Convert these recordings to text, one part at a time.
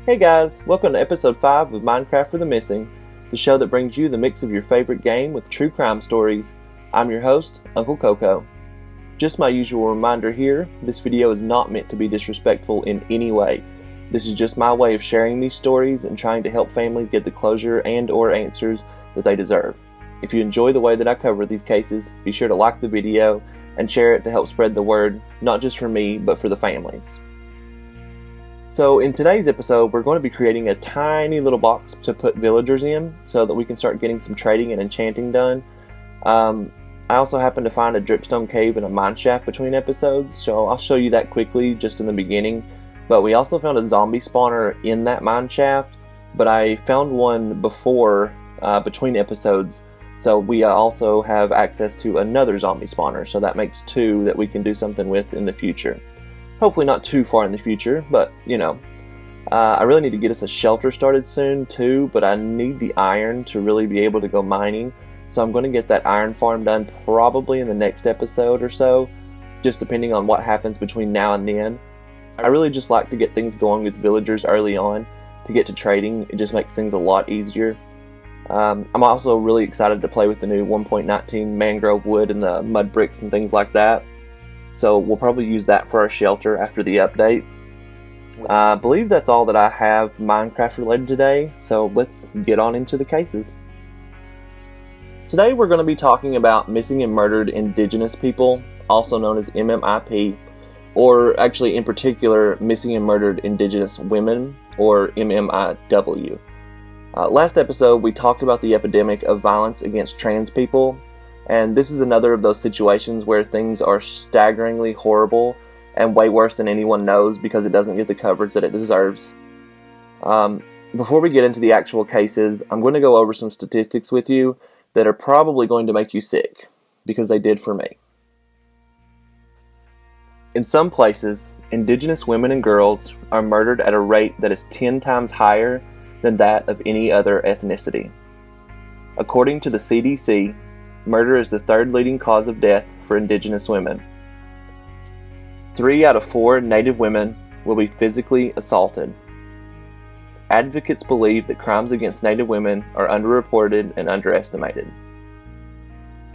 Hey guys, welcome to episode 5 of Minecraft for the Missing, the show that brings you the mix of your favorite game with true crime stories. I'm your host, Uncle Coco. Just my usual reminder here, this video is not meant to be disrespectful in any way. This is just my way of sharing these stories and trying to help families get the closure and or answers that they deserve. If you enjoy the way that I cover these cases, be sure to like the video and share it to help spread the word, not just for me, but for the families. So in today's episode, we're going to be creating a tiny little box to put villagers in so that we can start getting some trading and enchanting done. I also happened to find a dripstone cave and a mine shaft between episodes, so I'll show you that quickly just in the beginning. But we also found a zombie spawner in that mine shaft, but I found one before between episodes, so we also have access to another zombie spawner, so that makes 2 that we can do something with in the future. Hopefully not too far in the future, but you know. I really need to get us a shelter started soon too, but I need the iron to really be able to go mining. So I'm going to get that iron farm done probably in the next episode or so, just depending on what happens between now and then. I really just like to get things going with villagers early on to get to trading. It just makes things a lot easier. I'm also really excited to play with the new 1.19 mangrove wood and the mud bricks and things like that. So we'll probably use that for our shelter after the update. I believe that's all that I have Minecraft related today, so let's get on into the cases. Today we're going to be talking about missing and murdered Indigenous people, also known as MMIP, or actually in particular missing and murdered Indigenous women, or MMIW. Last episode we talked about the epidemic of violence against trans people, and this is another of those situations where things are staggeringly horrible and way worse than anyone knows because it doesn't get the coverage that it deserves. Before we get into the actual cases, I'm going to go over some statistics with you that are probably going to make you sick, because they did for me. In some places, Indigenous women and girls are murdered at a rate that is 10 times higher than that of any other ethnicity. According to the CDC, murder is the 3rd leading cause of death for Indigenous women. 3 out of 4 Native women will be physically assaulted. Advocates believe that crimes against Native women are underreported and underestimated.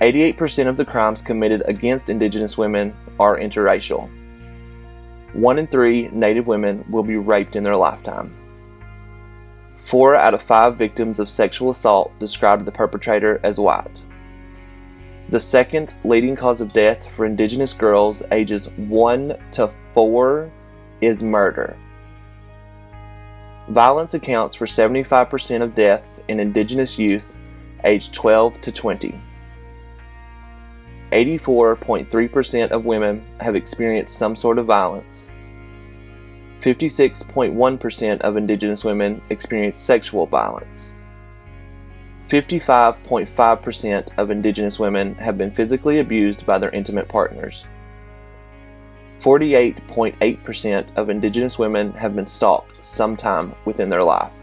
88% of the crimes committed against Indigenous women are interracial. 1 in 3 Native women will be raped in their lifetime. 4 out of 5 victims of sexual assault described the perpetrator as white. The 2nd leading cause of death for Indigenous girls ages 1 to 4 is murder. Violence accounts for 75% of deaths in Indigenous youth aged 12 to 20. 84.3% of women have experienced some sort of violence. 56.1% of Indigenous women experience sexual violence. 55.5% of Indigenous women have been physically abused by their intimate partners. 48.8% of Indigenous women have been stalked sometime within their life.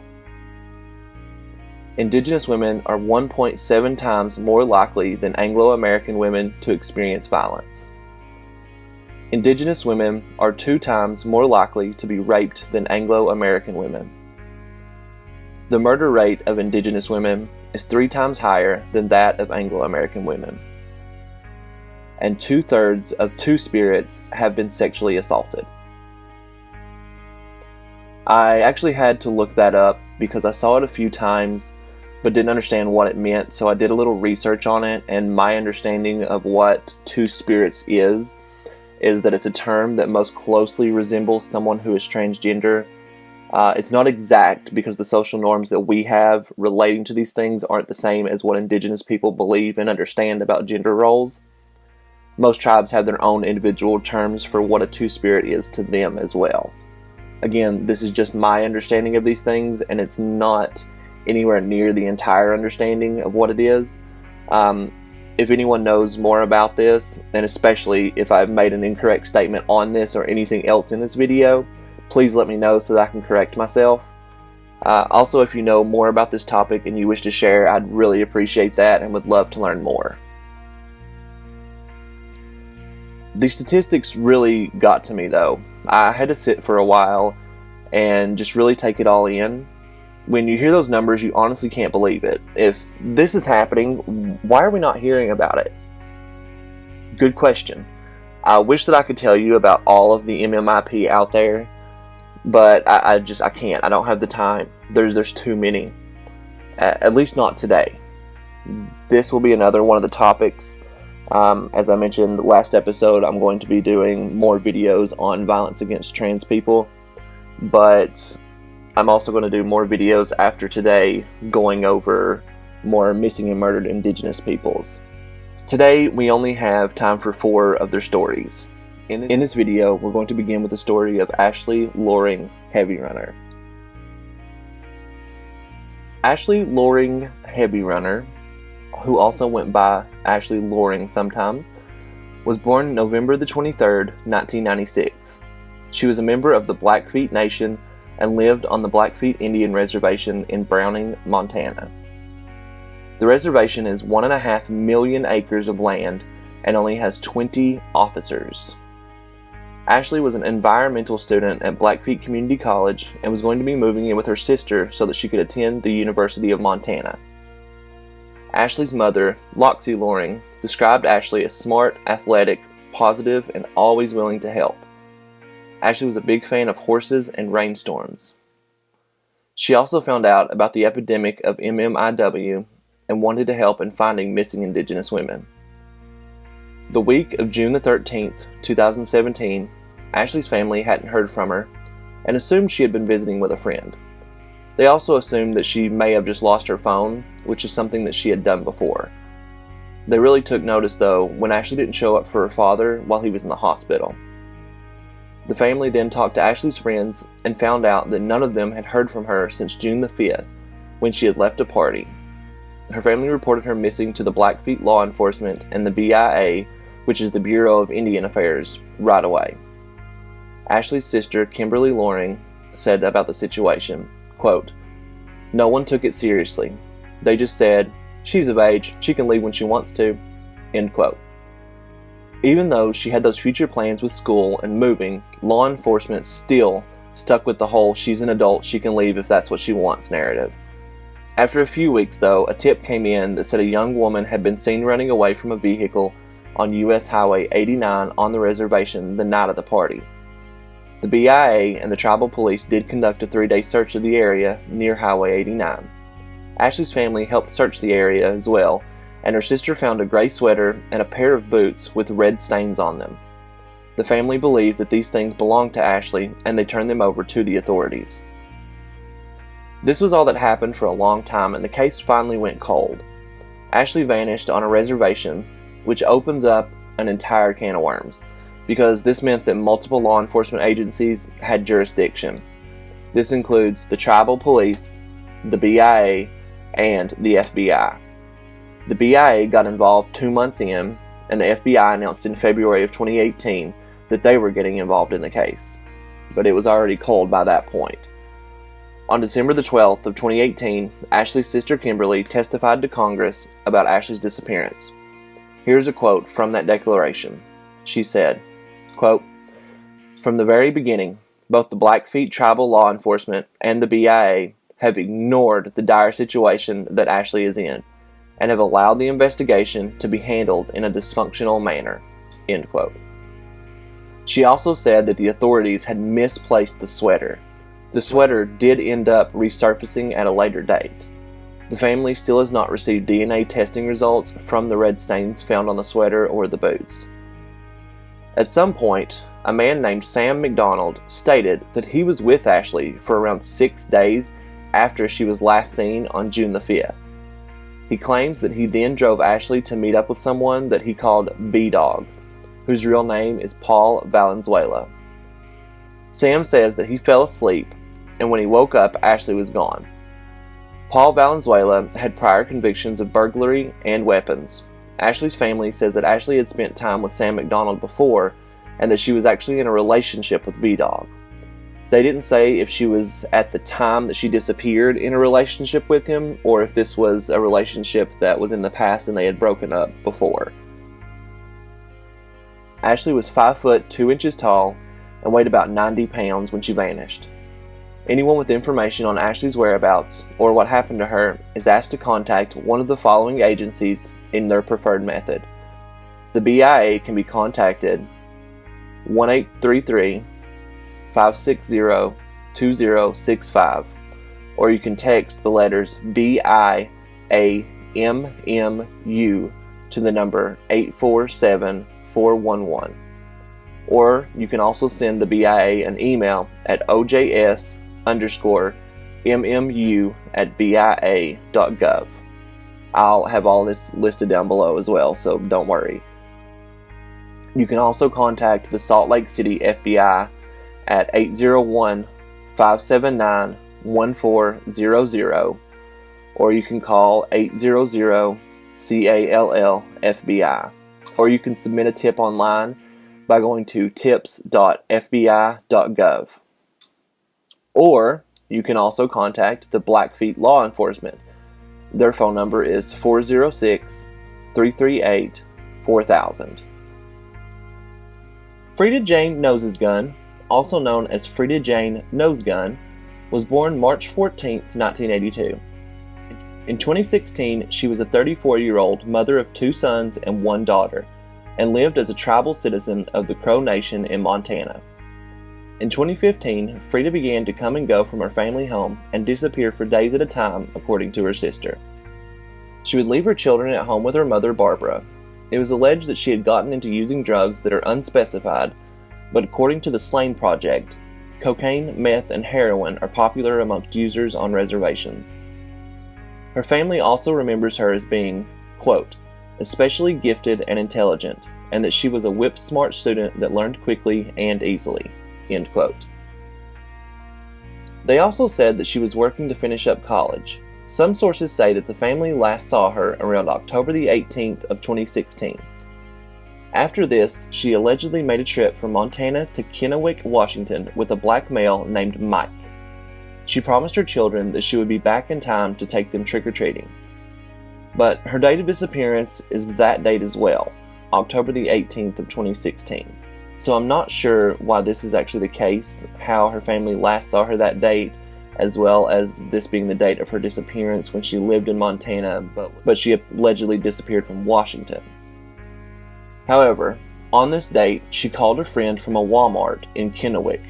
Indigenous women are 1.7 times more likely than Anglo-American women to experience violence. Indigenous women are 2 times more likely to be raped than Anglo-American women. The murder rate of Indigenous women is 3 times higher than that of Anglo-American women. And 2/3 of Two-Spirits have been sexually assaulted. I actually had to look that up because I saw it a few times but didn't understand what it meant, so I did a little research on it, and my understanding of what Two-Spirits is that it's a term that most closely resembles someone who is transgender. It's not exact because the social norms that we have relating to these things aren't the same as what Indigenous people believe and understand about gender roles. Most tribes have their own individual terms for what a Two-Spirit is to them as well. Again, this is just my understanding of these things, and it's not anywhere near the entire understanding of what it is. If anyone knows more about this, and especially if I've made an incorrect statement on this or anything else in this video, please let me know so that I can correct myself. Also, if you know more about this topic and you wish to share, I'd really appreciate that and would love to learn more. The statistics really got to me though. I had to sit for a while and just really take it all in. When you hear those numbers, you honestly can't believe it. If this is happening, why are we not hearing about it? Good question. I wish that I could tell you about all of the MMIP out there, but I can't. I don't have the time. There's too many. At least not today. This will be another one of the topics. As I mentioned last episode, I'm going to be doing more videos on violence against trans people, but I'm also going to do more videos after today going over more missing and murdered Indigenous peoples. Today, we only have time for 4 of their stories. In this video, we're going to begin with the story of Ashley Loring HeavyRunner. Ashley Loring HeavyRunner, who also went by Ashley Loring sometimes, was born November the 23rd, 1996. She was a member of the Blackfeet Nation and lived on the Blackfeet Indian Reservation in Browning, Montana. The reservation is 1.5 million acres of land and only has 20 officers. Ashley was an environmental student at Blackfeet Community College and was going to be moving in with her sister so that she could attend the University of Montana. Ashley's mother, Loxie Loring, described Ashley as smart, athletic, positive, and always willing to help. Ashley was a big fan of horses and rainstorms. She also found out about the epidemic of MMIW and wanted to help in finding missing Indigenous women. The week of June the 13th, 2017, Ashley's family hadn't heard from her and assumed she had been visiting with a friend. They also assumed that she may have just lost her phone, which is something that she had done before. They really took notice, though, when Ashley didn't show up for her father while he was in the hospital. The family then talked to Ashley's friends and found out that none of them had heard from her since June the 5th, when she had left a party. Her family reported her missing to the Blackfeet law enforcement and the BIA, which is the Bureau of Indian Affairs, right away. Ashley's sister, Kimberly Loring, said about the situation, quote, "No one took it seriously. They just said, she's of age, she can leave when she wants to," end quote. Even though she had those future plans with school and moving, law enforcement still stuck with the whole she's an adult, she can leave if that's what she wants narrative. After a few weeks, though, a tip came in that said a young woman had been seen running away from a vehicle on US Highway 89 on the reservation the night of the party. The BIA and the tribal police did conduct a 3-day search of the area near Highway 89. Ashley's family helped search the area as well, and her sister found a gray sweater and a pair of boots with red stains on them. The family believed that these things belonged to Ashley, and they turned them over to the authorities. This was all that happened for a long time, and the case finally went cold. Ashley vanished on a reservation, which opens up an entire can of worms, because this meant that multiple law enforcement agencies had jurisdiction. This includes the tribal police, the BIA, and the FBI. The BIA got involved 2 months in, and the FBI announced in February of 2018 that they were getting involved in the case. But it was already cold by that point. On December the 12th of 2018, Ashley's sister Kimberly testified to Congress about Ashley's disappearance. Here's a quote from that declaration. She said, quote, "From the very beginning, both the Blackfeet tribal law enforcement and the BIA have ignored the dire situation that Ashley is in, and have allowed the investigation to be handled in a dysfunctional manner," end quote. She also said that the authorities had misplaced the sweater. The sweater did end up resurfacing at a later date. The family still has not received DNA testing results from the red stains found on the sweater or the boots. At some point, a man named Sam McDonald stated that he was with Ashley for around 6 days after she was last seen on June the 5th. He claims that he then drove Ashley to meet up with someone that he called V-Dog, whose real name is Paul Valenzuela. Sam says that he fell asleep, and when he woke up, Ashley was gone. Paul Valenzuela had prior convictions of burglary and weapons. Ashley's family says that Ashley had spent time with Sam McDonald before, and that she was actually in a relationship with V-Dog. They didn't say if she was at the time that she disappeared in a relationship with him, or if this was a relationship that was in the past and they had broken up before. Ashley was 5 foot 2 inches tall and weighed about 90 pounds when she vanished. Anyone with information on Ashley's whereabouts or what happened to her is asked to contact one of the following agencies in their preferred method. The BIA can be contacted 1-833-560-2065, or you can text the letters BIAMMU to the number 847-411. Or you can also send the BIA an email at ojs_mmu@bia.gov. I'll have all this listed down below as well, so don't worry. You can also contact the Salt Lake City FBI at 801-579-1400, or you can call 800-CALL-FBI, or you can submit a tip online by going to tips.fbi.gov. Or you can also contact the Blackfeet Law Enforcement. Their phone number is 406-338-4000. Freda Jane Knowshisgun, also known as Freda Jane Knowshisgun, was born March 14, 1982. In 2016, she was a 34-year-old mother of 2 sons and 1 daughter, and lived as a tribal citizen of the Crow Nation in Montana. In 2015, Freda began to come and go from her family home and disappear for days at a time, according to her sister. She would leave her children at home with her mother, Barbara. It was alleged that she had gotten into using drugs that are unspecified, but according to the Slane Project, cocaine, meth, and heroin are popular amongst users on reservations. Her family also remembers her as being, quote, especially gifted and intelligent, and that she was a whip-smart student that learned quickly and easily, end quote. They also said that she was working to finish up college. Some sources say that the family last saw her around October the 18th of 2016. After this, she allegedly made a trip from Montana to Kennewick, Washington with a black male named Mike. She promised her children that she would be back in time to take them trick-or-treating. But her date of disappearance is that date as well, October the 18th of 2016. So I'm not sure why this is actually the case, how her family last saw her that date, as well as this being the date of her disappearance when she lived in Montana, but she allegedly disappeared from Washington. However, on this date, she called a friend from a Walmart in Kennewick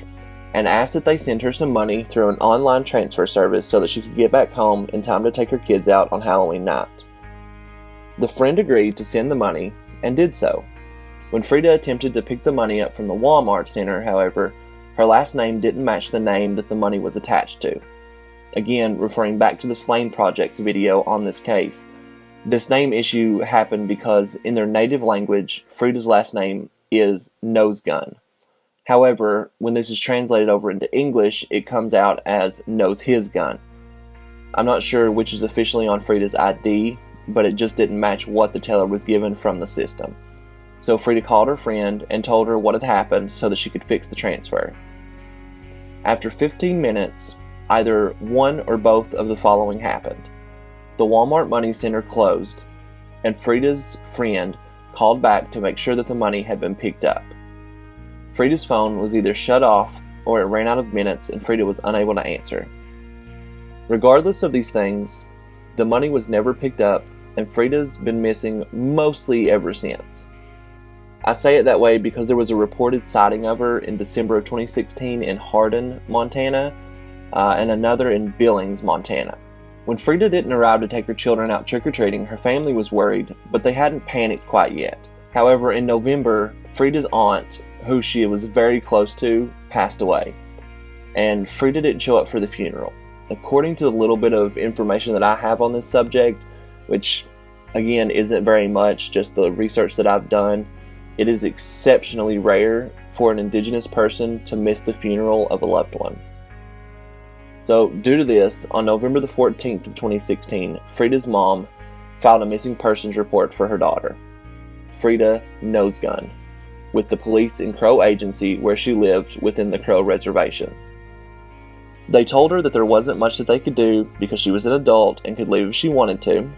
and asked that they send her some money through an online transfer service so that she could get back home in time to take her kids out on Halloween night. The friend agreed to send the money and did so. When Frida attempted to pick the money up from the Walmart center, however, her last name didn't match the name that the money was attached to. Again, referring back to the Slane Project's video on this case, this name issue happened because in their native language, Frida's last name is Knowshisgun. However, when this is translated over into English, it comes out as Knowshisgun. I'm not sure which is officially on Frida's ID, but it just didn't match what the teller was given from the system. So Frida called her friend and told her what had happened so that she could fix the transfer. After 15 minutes, either one or both of the following happened. The Walmart Money Center closed, and Frida's friend called back to make sure that the money had been picked up. Frida's phone was either shut off or it ran out of minutes and Frida was unable to answer. Regardless of these things, the money was never picked up and Frida's been missing mostly ever since. I say it that way because there was a reported sighting of her in December of 2016 in Hardin, Montana, and another in Billings, Montana. When Frida didn't arrive to take her children out trick-or-treating, her family was worried, but they hadn't panicked quite yet. However, in November, Frida's aunt, who she was very close to, passed away, and Frida didn't show up for the funeral. According to the little bit of information that I have on this subject, which again isn't very much, just the research that I've done, it is exceptionally rare for an Indigenous person to miss the funeral of a loved one. So, due to this, on November the 14th of 2016, Frida's mom filed a missing persons report for her daughter, Freda Knowshisgun, with the police and Crow agency where she lived within the Crow reservation. They told her that there wasn't much that they could do because she was an adult and could leave if she wanted to.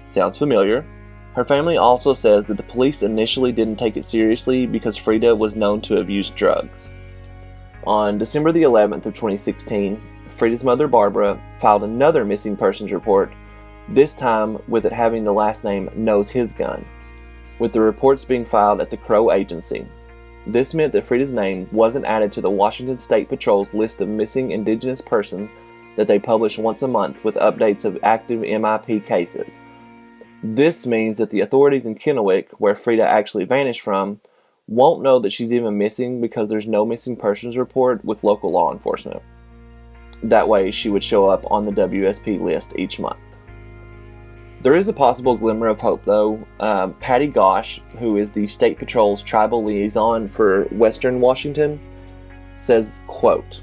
Sounds familiar. Her family also says that the police initially didn't take it seriously because Frida was known to have used drugs. On December the 11th of 2016, Frida's mother, Barbara, filed another missing persons report, this time with it having the last name Knowshisgun, with the reports being filed at the Crow Agency. This meant that Frida's name wasn't added to the Washington State Patrol's list of missing Indigenous persons that they publish once a month with updates of active MIP cases. This means that the authorities in Kennewick, where Frida actually vanished from, won't know that she's even missing because there's no missing persons report with local law enforcement. That way, she would show up on the WSP list each month. There is a possible glimmer of hope, though. Patty Gosh, who is the State Patrol's tribal liaison for Western Washington, says, quote,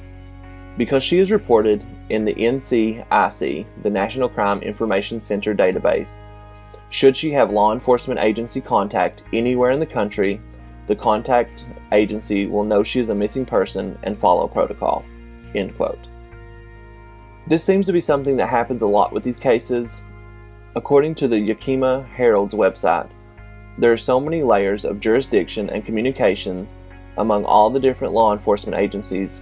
"Because she is reported in the NCIC, the National Crime Information Center database, should she have law enforcement agency contact anywhere in the country, the contact agency will know she is a missing person and follow protocol." End quote. This seems to be something that happens a lot with these cases. According to the Yakima Herald's website, there are so many layers of jurisdiction and communication among all the different law enforcement agencies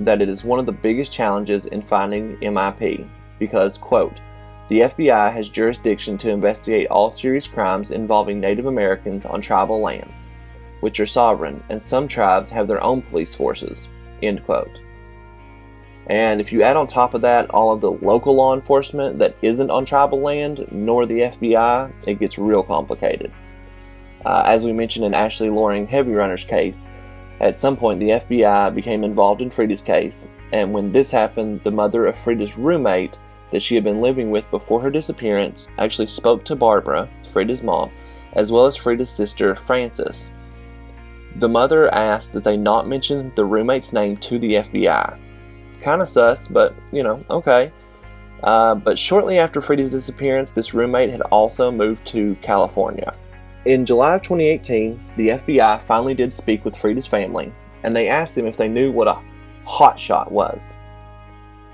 that it is one of the biggest challenges in finding MIP because, quote, "The FBI has jurisdiction to investigate all serious crimes involving Native Americans on tribal lands, which are sovereign, and some tribes have their own police forces," end quote. And if you add on top of that all of the local law enforcement that isn't on tribal land, nor the FBI, it gets real complicated. As we mentioned in Ashley Loring HeavyRunner's case, at some point the FBI became involved in Frida's case, and when this happened, the mother of Frida's roommate that she had been living with before her disappearance actually spoke to Barbara, Frida's mom, as well as Frida's sister, Frances. The mother asked that they not mention the roommate's name to the FBI. Kind of sus, but, okay. But shortly after Frida's disappearance, this roommate had also moved to California. In July of 2018, the FBI finally did speak with Frida's family, and they asked them if they knew what a hotshot was.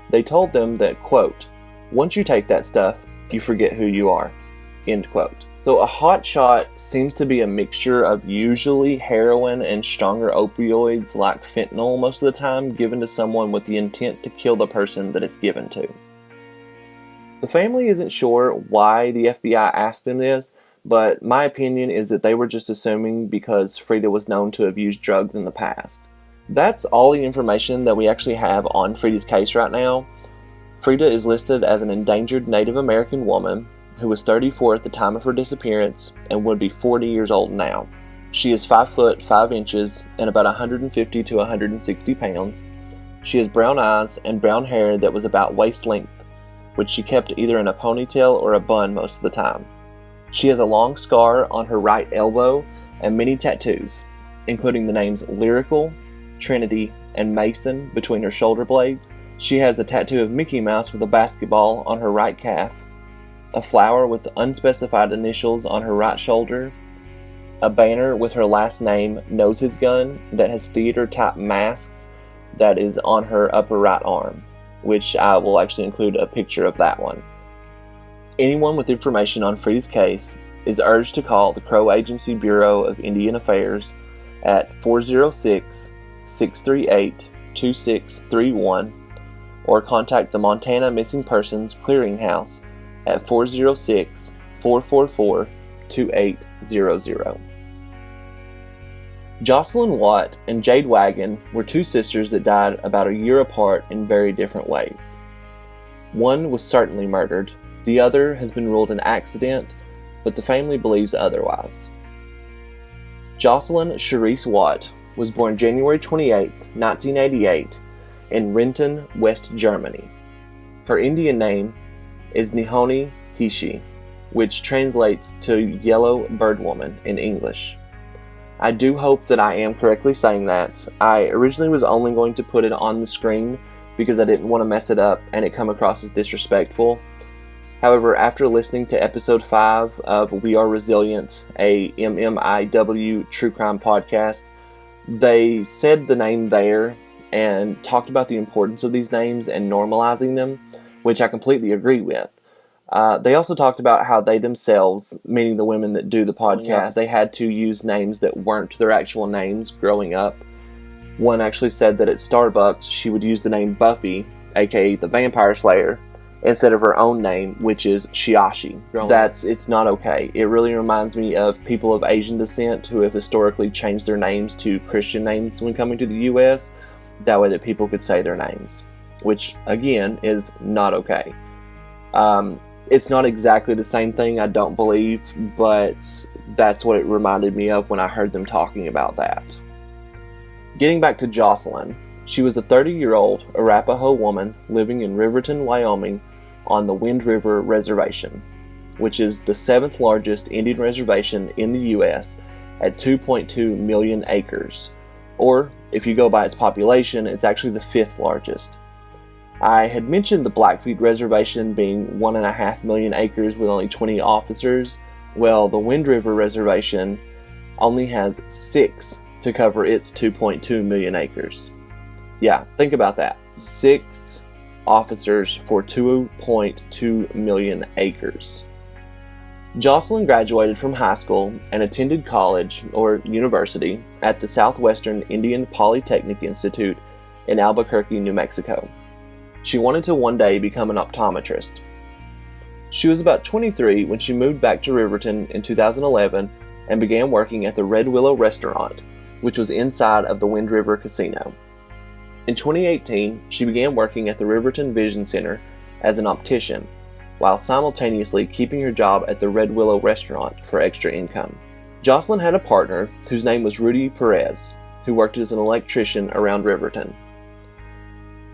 They told them that, quote, "Once you take that stuff, you forget who you are," end quote. So a hotshot seems to be a mixture of usually heroin and stronger opioids like fentanyl most of the time, given to someone with the intent to kill the person that it's given to. The family isn't sure why the FBI asked them this, but my opinion is that they were just assuming because Frida was known to have used drugs in the past. That's all the information that we actually have on Frida's case right now. Frida is listed as an endangered Native American woman who was 34 at the time of her disappearance and would be 40 years old now. She is 5 foot 5 inches and about 150 to 160 pounds. She has brown eyes and brown hair that was about waist length, which she kept either in a ponytail or a bun most of the time. She has a long scar on her right elbow and many tattoos, including the names Lyrical, Trinity, and Mason between her shoulder blades. She has a tattoo of Mickey Mouse with a basketball on her right calf, a flower with the unspecified initials on her right shoulder, a banner with her last name, Knowshisgun, that has theater-type masks that is on her upper right arm, which I will actually include a picture of that one. Anyone with information on Frida's case is urged to call the Crow Agency Bureau of Indian Affairs at 406-638-2631 or contact the Montana Missing Persons Clearinghouse at 406-444-2800. Jocelyn Watt and Jade Wagon were two sisters that died about a year apart in very different ways. One was certainly murdered, the other has been ruled an accident, but the family believes otherwise. Jocelyn Charisse Watt was born January 28, 1988, in Renton, West Germany. Her Indian name is Nihoni Hishi, which translates to Yellow Bird Woman in English. I do hope that I am correctly saying that. I originally was only going to put it on the screen because I didn't want to mess it up and it come across as disrespectful. However, after listening to episode 5 of We Are Resilient, a MMIW true crime podcast, they said the name there and talked about the importance of these names and normalizing them, which I completely agree with. They also talked about how they themselves, meaning the women that do the podcast, they had to use names that weren't their actual names growing up. One actually said that at Starbucks she would use the name Buffy aka the Vampire Slayer, instead of her own name, which is Shiashi. It's not okay. It really reminds me of people of Asian descent who have historically changed their names to Christian names when coming to the U.S., that way that people could say their names, which, again, is not okay. It's not exactly the same thing, I don't believe, but that's what it reminded me of when I heard them talking about that. Getting back to Jocelyn, she was a 30-year-old Arapaho woman living in Riverton, Wyoming, on the Wind River Reservation, which is the 7th largest Indian reservation in the U.S. at 2.2 million acres, or if you go by its population, it's actually the 5th largest. I had mentioned the Blackfeet Reservation being 1.5 million acres with only 20 officers. Well, the Wind River Reservation only has 6 to cover its 2.2 million acres. Yeah, think about that. 6 officers for 2.2 million acres. Jocelyn graduated from high school and attended college, or university, at the Southwestern Indian Polytechnic Institute in Albuquerque, New Mexico. She wanted to one day become an optometrist. She was about 23 when she moved back to Riverton in 2011 and began working at the Red Willow restaurant, which was inside of the Wind River Casino. In 2018, she began working at the Riverton Vision Center as an optician, while simultaneously keeping her job at the Red Willow restaurant for extra income. Jocelyn had a partner whose name was Rudy Perez, who worked as an electrician around Riverton.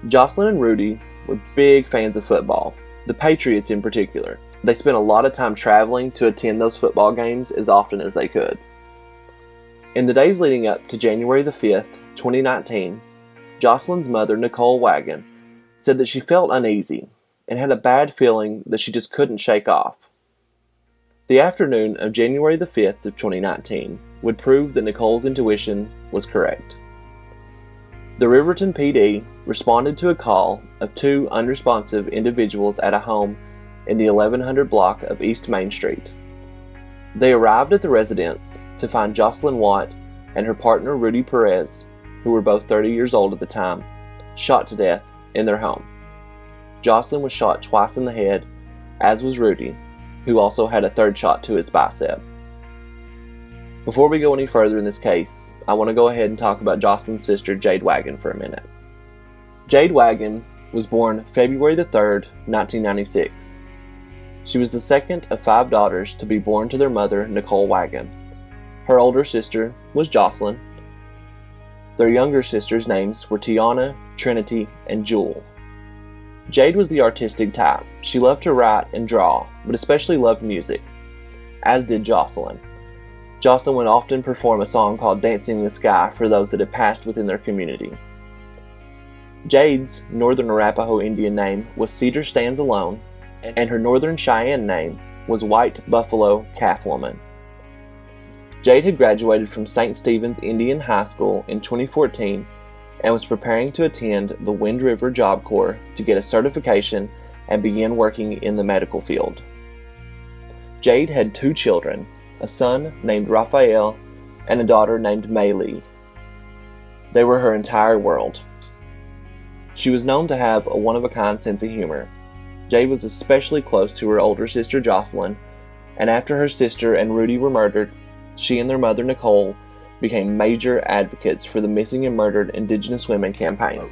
Jocelyn and Rudy were big fans of football, the Patriots in particular. They spent a lot of time traveling to attend those football games as often as they could. In the days leading up to January the 5th, 2019, Jocelyn's mother, Nicole Wagon, said that she felt uneasy and had a bad feeling that she just couldn't shake off. The afternoon of January the 5th of 2019 would prove that Nicole's intuition was correct. The Riverton PD responded to a call of 2 unresponsive individuals at a home in the 1100 block of East Main Street. They arrived at the residence to find Jocelyn Watt and her partner Rudy Perez, who were both 30 years old at the time, shot to death in their home. Jocelyn was shot twice in the head, as was Rudy, who also had a 3rd shot to his bicep. Before we go any further in this case, I want to go ahead and talk about Jocelyn's sister, Jade Wagon, for a minute. Jade Wagon was born February the 3rd, 1996. She was the second of 5 daughters to be born to their mother, Nicole Wagon. Her older sister was Jocelyn. Their younger sisters' names were Tiana, Trinity, and Jewel. Jade was the artistic type. She loved to write and draw, but especially loved music, as did Jocelyn. Jocelyn would often perform a song called Dancing in the Sky for those that had passed within their community. Jade's Northern Arapaho Indian name was Cedar Stands Alone, and her Northern Cheyenne name was White Buffalo Calf Woman. Jade had graduated from St. Stephen's Indian High School in 2014 and was preparing to attend the Wind River Job Corps to get a certification and begin working in the medical field. Jade had 2 children, a son named Raphael and a daughter named Maylee. They were her entire world. She was known to have a one-of-a-kind sense of humor. Jade was especially close to her older sister Jocelyn, and after her sister and Rudy were murdered, she and their mother Nicole became major advocates for the Missing and Murdered Indigenous Women campaign,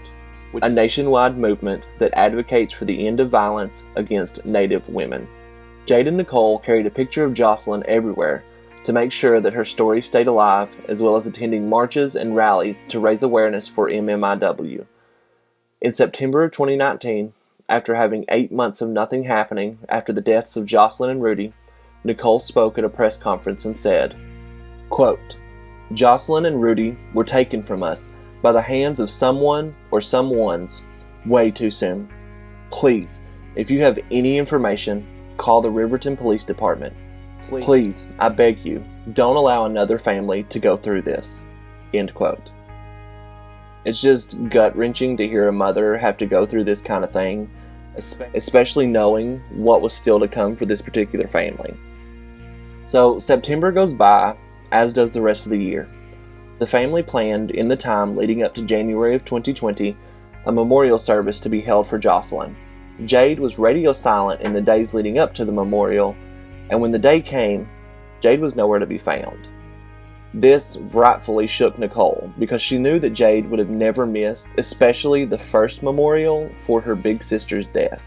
a nationwide movement that advocates for the end of violence against Native women. Jade and Nicole carried a picture of Jocelyn everywhere to make sure that her story stayed alive, as well as attending marches and rallies to raise awareness for MMIW. In September of 2019, after having 8 months of nothing happening after the deaths of Jocelyn and Rudy, Nicole spoke at a press conference and said, quote, "Jocelyn and Rudy were taken from us by the hands of someone or someones way too soon. Please, if you have any information, call the Riverton Police Department. Please, I beg you, don't allow another family to go through this." End quote. It's just gut-wrenching to hear a mother have to go through this kind of thing, especially knowing what was still to come for this particular family. So September goes by, as does the rest of the year. The family planned, in the time leading up to January of 2020, a memorial service to be held for Jocelyn. Jade was radio silent in the days leading up to the memorial, and when the day came, Jade was nowhere to be found. This rightfully shook Nicole because she knew that Jade would have never missed, especially the first memorial for her big sister's death.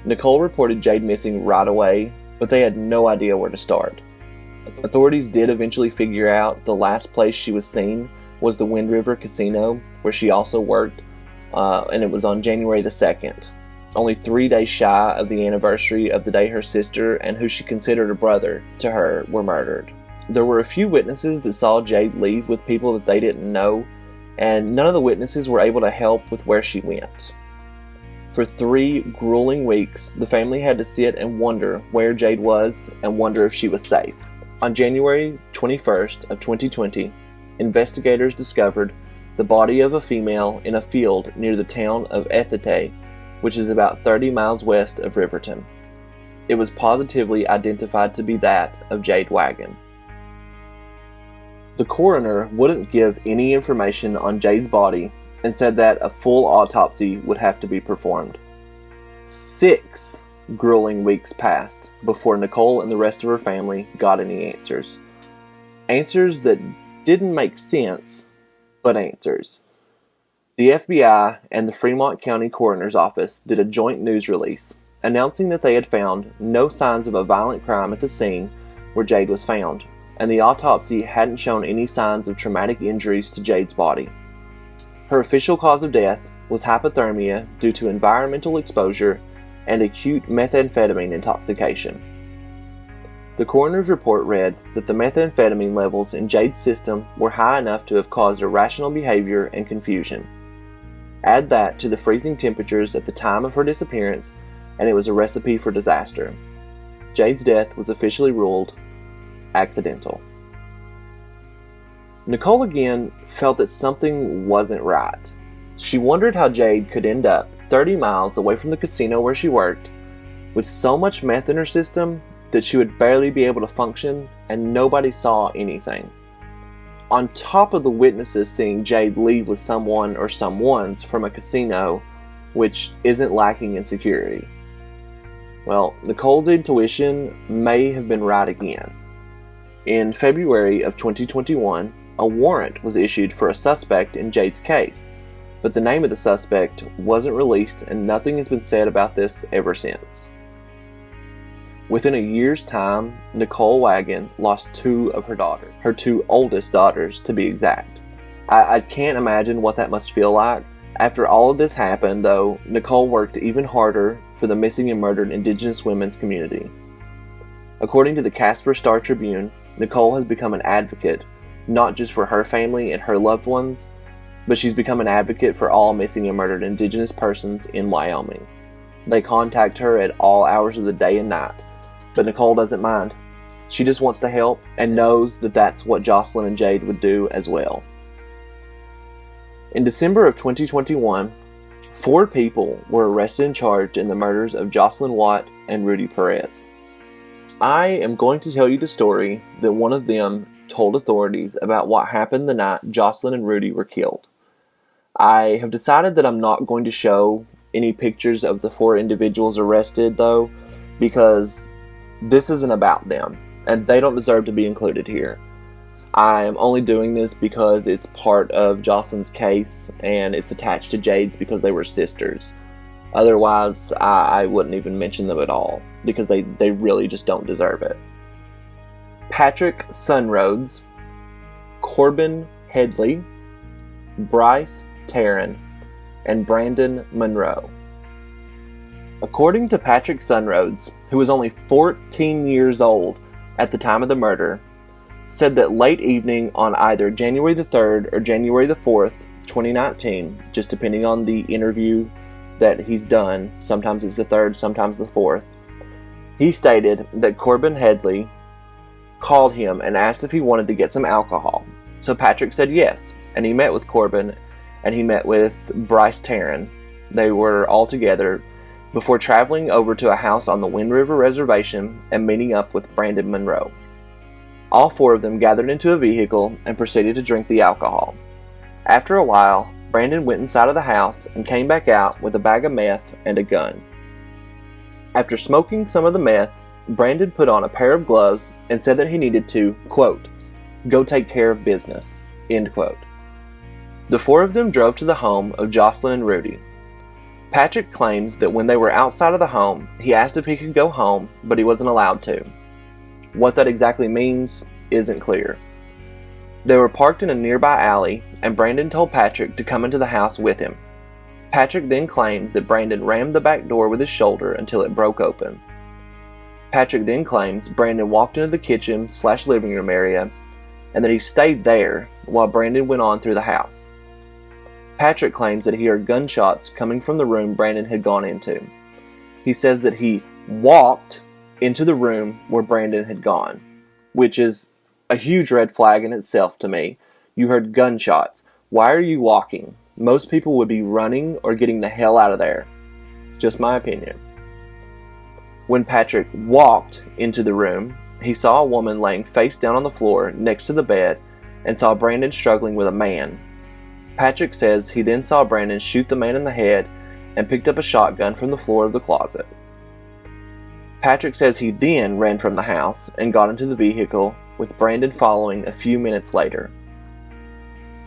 Nicole reported Jade missing right away, but they had no idea where to start. Authorities did eventually figure out the last place she was seen was the Wind River Casino, where she also worked, and it was on January the 2nd, only 3 days shy of the anniversary of the day her sister and who she considered a brother to her were murdered. There were a few witnesses that saw Jade leave with people that they didn't know, and none of the witnesses were able to help with where she went. For 3 grueling weeks, the family had to sit and wonder where Jade was and wonder if she was safe. On January 21st of 2020, investigators discovered the body of a female in a field near the town of Ethete, which is about 30 miles west of Riverton. It was positively identified to be that of Jade Wagon. The coroner wouldn't give any information on Jade's body and said that a full autopsy would have to be performed. 6 grueling weeks passed before Nicole and the rest of her family got any answers. Answers that didn't make sense, but answers. The FBI and the Fremont County Coroner's Office did a joint news release announcing that they had found no signs of a violent crime at the scene where Jade was found, and the autopsy hadn't shown any signs of traumatic injuries to Jade's body. Her official cause of death was hypothermia due to environmental exposure and acute methamphetamine intoxication. The coroner's report read that the methamphetamine levels in Jade's system were high enough to have caused irrational behavior and confusion. Add that to the freezing temperatures at the time of her disappearance, and it was a recipe for disaster. Jade's death was officially ruled accidental. Nicole again felt that something wasn't right. She wondered how Jade could end up 30 miles away from the casino where she worked, with so much meth in her system that she would barely be able to function and nobody saw anything. On top of the witnesses seeing Jade leave with someone or someones from a casino, which isn't lacking in security. Well, Nicole's intuition may have been right again. In February of 2021, a warrant was issued for a suspect in Jade's case, but the name of the suspect wasn't released and nothing has been said about this ever since. Within a year's time, Nicole Wagon lost 2 of her daughters, her 2 oldest daughters to be exact. I can't imagine what that must feel like. After all of this happened, though, Nicole worked even harder for the missing and murdered Indigenous women's community. According to the Casper Star Tribune, Nicole has become an advocate, not just for her family and her loved ones, but she's become an advocate for all missing and murdered Indigenous persons in Wyoming. They contact her at all hours of the day and night, but Nicole doesn't mind. She just wants to help and knows that that's what Jocelyn and Jade would do as well. In December of 2021, 4 people were arrested and charged in the murders of Jocelyn Watt and Rudy Perez. I am going to tell you the story that one of them told authorities about what happened the night Jocelyn and Rudy were killed. I have decided that I'm not going to show any pictures of the 4 individuals arrested, though, because this isn't about them, and they don't deserve to be included here. I am only doing this because it's part of Jocelyn's case, and it's attached to Jade's because they were sisters. Otherwise, I wouldn't even mention them at all, because they really just don't deserve it. Patrick Sunroads, Corbin Headley, Bryce Taryn, and Brandon Monroe. According to Patrick Sunroads, who was only 14 years old at the time of the murder, said that late evening on either January the 3rd or January the 4th, 2019, just depending on the interview that he's done, sometimes it's the 3rd, sometimes the 4th, he stated that Corbin Headley called him and asked if he wanted to get some alcohol. So Patrick said yes, and he met with Corbin and he met with Bryce Taryn. They were all together before traveling over to a house on the Wind River Reservation and meeting up with Brandon Monroe. All 4 of them gathered into a vehicle and proceeded to drink the alcohol. After a while, Brandon went inside of the house and came back out with a bag of meth and a gun. After smoking some of the meth, Brandon put on a pair of gloves and said that he needed to, quote, go take care of business, end quote. The four of them drove to the home of Jocelyn and Rudy. Patrick claims that when they were outside of the home, he asked if he could go home, but he wasn't allowed to. What that exactly means isn't clear. They were parked in a nearby alley, and Brandon told Patrick to come into the house with him. Patrick then claims that Brandon rammed the back door with his shoulder until it broke open. Patrick then claims Brandon walked into the kitchen/living room area, and that he stayed there while Brandon went on through the house. Patrick claims that he heard gunshots coming from the room Brandon had gone into. He says that he walked into the room where Brandon had gone, which is a huge red flag in itself to me. You heard gunshots. Why are you walking? Most people would be running or getting the hell out of there. Just my opinion. When Patrick walked into the room, he saw a woman laying face down on the floor next to the bed and saw Brandon struggling with a man. Patrick says he then saw Brandon shoot the man in the head and picked up a shotgun from the floor of the closet. Patrick says he then ran from the house and got into the vehicle, with Brandon following a few minutes later.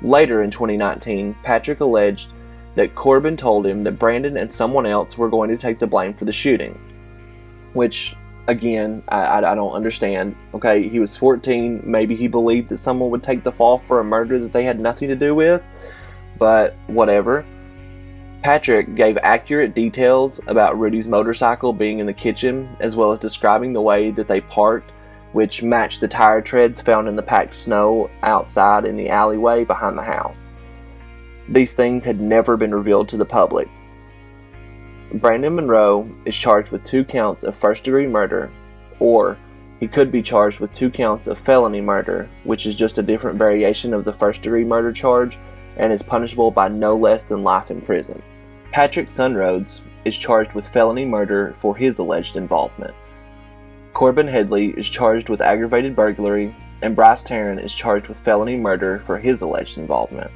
Later in 2019, Patrick alleged that Corbin told him that Brandon and someone else were going to take the blame for the shooting. Which, again, I don't understand. Okay, he was 14, maybe he believed that someone would take the fall for a murder that they had nothing to do with, but whatever. Patrick gave accurate details about Rudy's motorcycle being in the kitchen, as well as describing the way that they parked, which matched the tire treads found in the packed snow outside in the alleyway behind the house. These things had never been revealed to the public. Brandon Monroe is charged with 2 counts of first-degree murder, or he could be charged with 2 counts of felony murder, which is just a different variation of the first-degree murder charge and is punishable by no less than life in prison. Patrick Sunroads is charged with felony murder for his alleged involvement. Corbin Headley is charged with aggravated burglary, and Bryce Tarrant is charged with felony murder for his alleged involvement.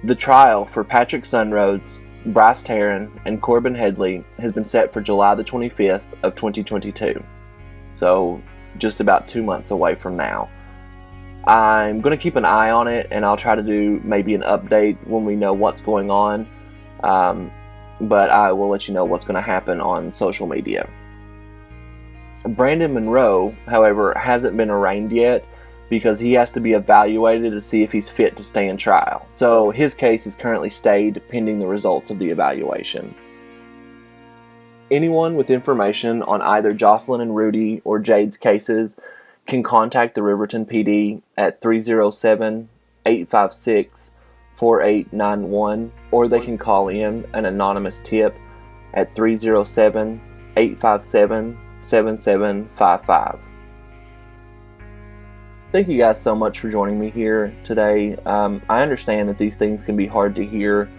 The trial for Patrick Sunroads, Bryce Tarrant, and Corbin Headley has been set for July the 25th of 2022. So, just about 2 months away from now. I'm going to keep an eye on it, and I'll try to do maybe an update when we know what's going on. But I will let you know what's going to happen on social media. Brandon Monroe, however, hasn't been arraigned yet because he has to be evaluated to see if he's fit to stand trial. So his case is currently stayed pending the results of the evaluation. Anyone with information on either Jocelyn and Rudy or Jade's cases can contact the Riverton PD at 307-856-4891, or they can call in an anonymous tip at 307-857-7755. Thank you guys so much for joining me here today. I understand that these things can be hard to hear,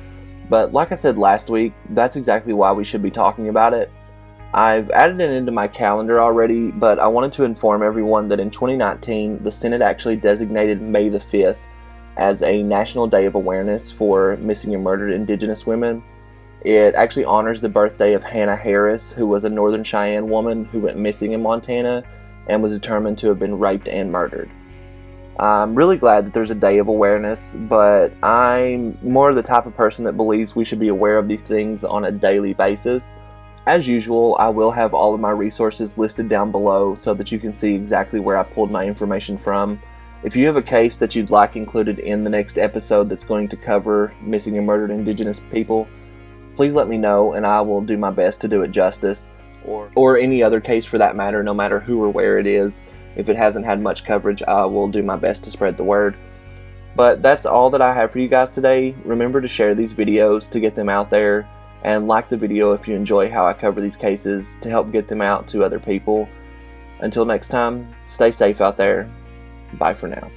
but like I said last week, that's exactly why we should be talking about it. I've added it into my calendar already, but I wanted to inform everyone that in 2019, the Senate actually designated May the 5th as a National Day of Awareness for Missing and Murdered Indigenous Women. It actually honors the birthday of Hannah Harris, who was a Northern Cheyenne woman who went missing in Montana and was determined to have been raped and murdered. I'm really glad that there's a day of awareness, but I'm more of the type of person that believes we should be aware of these things on a daily basis. As usual, I will have all of my resources listed down below so that you can see exactly where I pulled my information from. If you have a case that you'd like included in the next episode that's going to cover missing and murdered Indigenous people, please let me know and I will do my best to do it justice. Or any other case for that matter, no matter who or where it is. If it hasn't had much coverage, I will do my best to spread the word. But that's all that I have for you guys today. Remember to share these videos to get them out there, and like the video if you enjoy how I cover these cases to help get them out to other people. Until next time, stay safe out there. Bye for now.